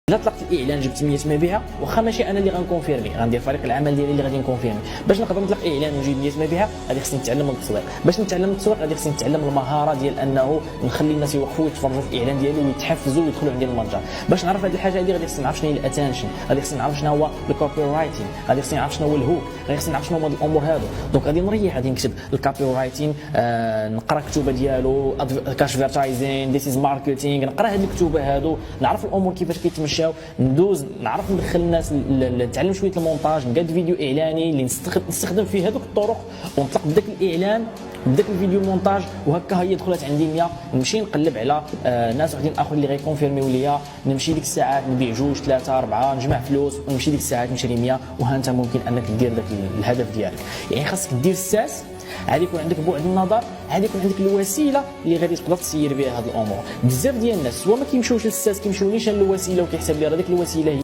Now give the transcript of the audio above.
الا طلقت الاعلان جبت 100 مبيعه، واخا ماشي انا اللي غنكونفيرمي، غندير فريق العمل ديالي اللي غادي نكونفيرمي. باش نقدر نطلق اعلان ونجيب 100 مبيعه غادي خصني نتعلم التسويق. باش نتعلم التسويق غادي خصني نتعلم المهاره ديال انه نخلي الناس يوقفوا ويتفرجوا في الاعلان ديالي ويتحفزوا ويدخلوا عندي المتجر. باش نعرف هذه الحاجه هذه غادي خصني نعرف شنو هي الاتنشن، غادي خصني نعرف شنو هو الكوبي رايتين، غادي خصني نعرف شنو هو الهوك، غادي خصني نعرف شنو هما الامور هادو. دونك غادي نريح، غادي نكتب الكوبي رايتين، نقرا الكتوبه ديالو، كاشفيرتايزين، ذيس از ماركتينغ، نقرا هاد الكتوبه هادو، نعرف الامور كيفاش كيتمشاو، ندوز نعرف ندخل الناس، نتعلم شويه المونتاج، نقاد فيديو اعلاني اللي نستخدم فيه هذوك الطرق ونطلق بداك الاعلان بداك الفيديو مونتاج. وهكا هي دخلت عندي 100. نمشي نقلب على ناس وحدين اخرين اللي غيكونفيرميو ليا، نمشي ديك الساعات نبيع 2 3 4، نجمع فلوس ونمشي ديك الساعات نشري 100. وها انت ممكن انك دير داك الهدف ديالك. يعني خاصك دير الساس، غادي يكون عندك بعد النظر، غادي يكون عندك الوسيله اللي غادي تقدر تسير بها هذه الامور. بزاف ديال الناس سواء ما كيمشيوش للساس، كيمشيو نيشان الوسيله وكيحسب لي راه ديك الوسيله هي